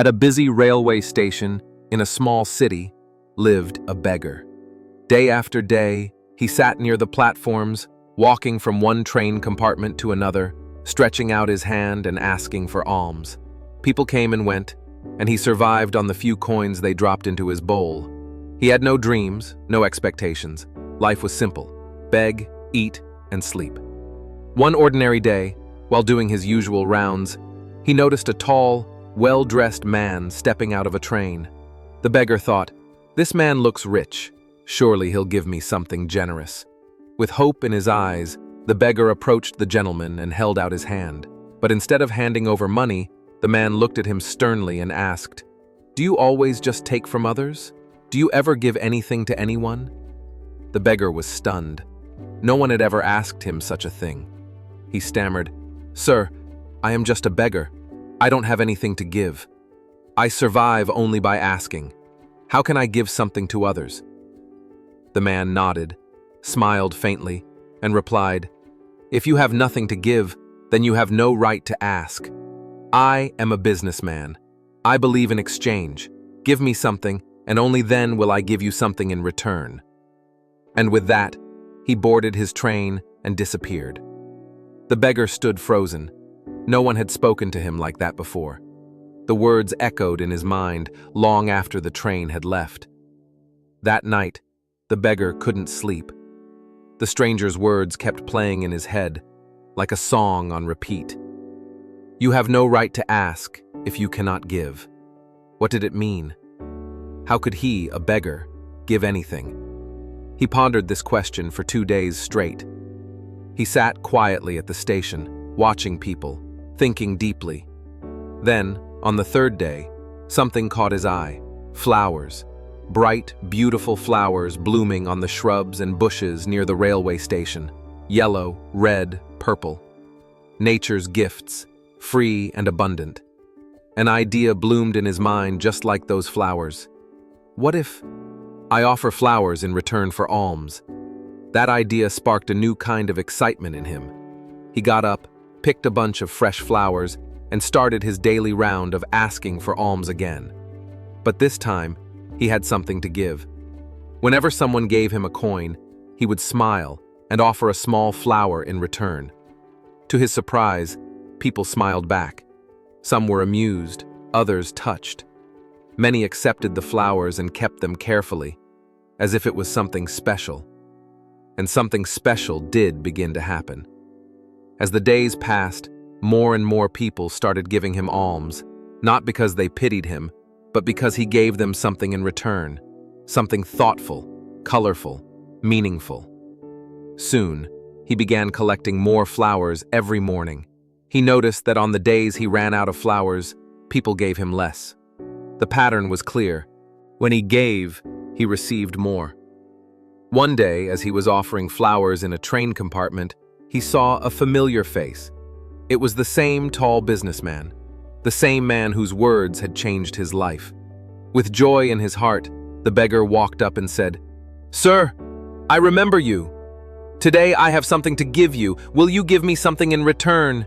At a busy railway station in a small city lived a beggar. Day after day, he sat near the platforms, walking from one train compartment to another, stretching out his hand and asking for alms. People came and went, and he survived on the few coins they dropped into his bowl. He had no dreams, no expectations. Life was simple: beg, eat, and sleep. One ordinary day, while doing his usual rounds, he noticed a tall, well-dressed man stepping out of a train. The beggar thought, "This man looks rich. Surely he'll give me something generous." With hope in his eyes, the beggar approached the gentleman and held out his hand. But instead of handing over money, the man looked at him sternly and asked, "Do you always just take from others? Do you ever give anything to anyone?" The beggar was stunned. No one had ever asked him such a thing. He stammered, "Sir, I am just a beggar. I don't have anything to give. I survive only by asking. How can I give something to others?" The man nodded, smiled faintly, and replied, "If you have nothing to give, then you have no right to ask. I am a businessman. I believe in exchange. Give me something, and only then will I give you something in return." And with that, he boarded his train and disappeared. The beggar stood frozen. No one had spoken to him like that before. The words echoed in his mind long after the train had left. That night, the beggar couldn't sleep. The stranger's words kept playing in his head, like a song on repeat. You have no right to ask if you cannot give. What did it mean? How could he, a beggar, give anything? He pondered this question for 2 days straight. He sat quietly at the station, watching people, thinking deeply. Then, on the 3rd day, something caught his eye. Flowers. Bright, beautiful flowers blooming on the shrubs and bushes near the railway station. Yellow, red, purple. Nature's gifts, free and abundant. An idea bloomed in his mind just like those flowers. What if I offer flowers in return for alms? That idea sparked a new kind of excitement in him. He got up, picked a bunch of fresh flowers, and started his daily round of asking for alms again. But this time, he had something to give. Whenever someone gave him a coin, he would smile and offer a small flower in return. To his surprise, people smiled back. Some were amused, others touched. Many accepted the flowers and kept them carefully, as if it was something special. And something special did begin to happen. As the days passed, more and more people started giving him alms, not because they pitied him, but because he gave them something in return, something thoughtful, colorful, meaningful. Soon, he began collecting more flowers every morning. He noticed that on the days he ran out of flowers, people gave him less. The pattern was clear. When he gave, he received more. One day, as he was offering flowers in a train compartment, he saw a familiar face. It was the same tall businessman, the same man whose words had changed his life. With joy in his heart, the beggar walked up and said, "Sir, I remember you. Today I have something to give you. Will you give me something in return?"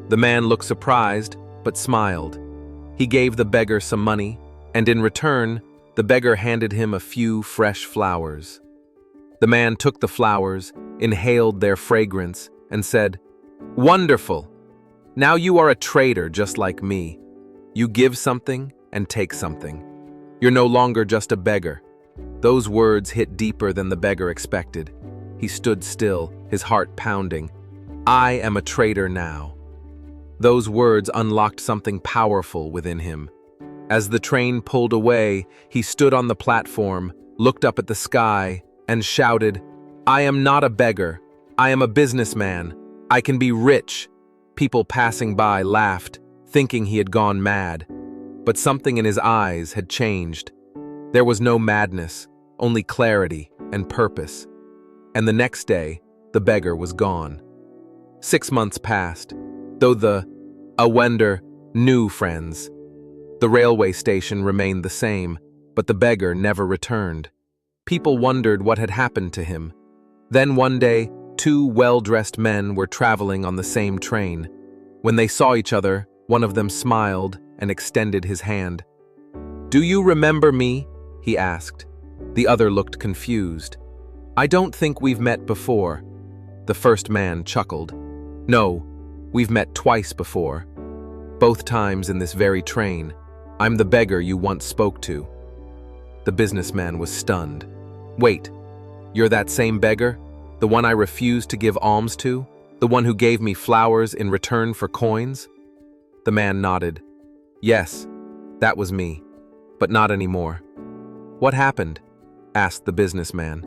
The man looked surprised, but smiled. He gave the beggar some money, and in return, the beggar handed him a few fresh flowers. The man took the flowers, inhaled their fragrance, and said, "Wonderful! Now you are a trader just like me. You give something and take something. You're no longer just a beggar." Those words hit deeper than the beggar expected. He stood still, his heart pounding. "I am a trader now." Those words unlocked something powerful within him. As the train pulled away, he stood on the platform, looked up at the sky, and shouted, "I am not a beggar. I am a businessman. I can be rich." People passing by laughed, thinking he had gone mad. But something in his eyes had changed. There was no madness, only clarity and purpose. And the next day, the beggar was gone. 6 months passed, though the Awender knew friends. The railway station remained the same, but the beggar never returned. People wondered what had happened to him. Then one day, 2 well-dressed men were traveling on the same train. When they saw each other, One of them smiled and extended his hand. "Do you remember me?" he asked. The other looked confused. "I don't think we've met before." The first man chuckled. "No, we've met twice before. Both times in this very train. I'm the beggar you once spoke to." The businessman was stunned. "Wait, you're that same beggar? The one I refused to give alms to? The one who gave me flowers in return for coins?" The man nodded. "Yes, that was me, but not anymore." "What happened?" asked the businessman.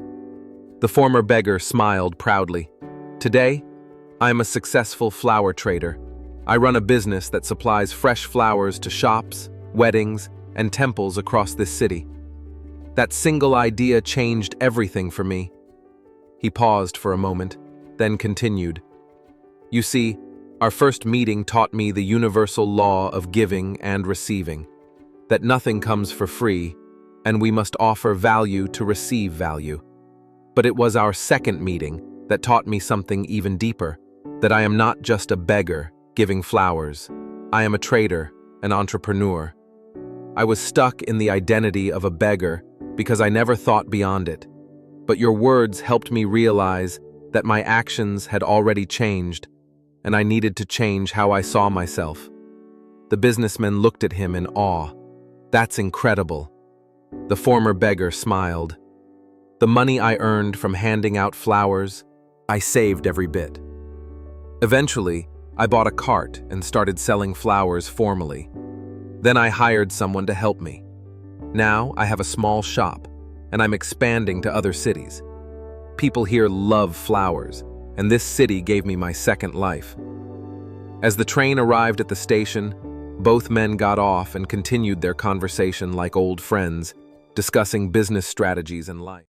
The former beggar smiled proudly. "Today, I'm a successful flower trader. I run a business that supplies fresh flowers to shops, weddings, and temples across this city. That single idea changed everything for me." He paused for a moment, then continued. "You see, our first meeting taught me the universal law of giving and receiving, that nothing comes for free, and we must offer value to receive value. But it was our second meeting that taught me something even deeper, that I am not just a beggar giving flowers. I am a trader, an entrepreneur. I was stuck in the identity of a beggar because I never thought beyond it. But your words helped me realize that my actions had already changed, and I needed to change how I saw myself." The businessman looked at him in awe. "That's incredible." The former beggar smiled. "The money I earned from handing out flowers, I saved every bit. Eventually, I bought a cart and started selling flowers formally. Then I hired someone to help me. Now I have a small shop, and I'm expanding to other cities. People here love flowers, and this city gave me my second life." As the train arrived at the station, both men got off and continued their conversation like old friends, discussing business strategies and life.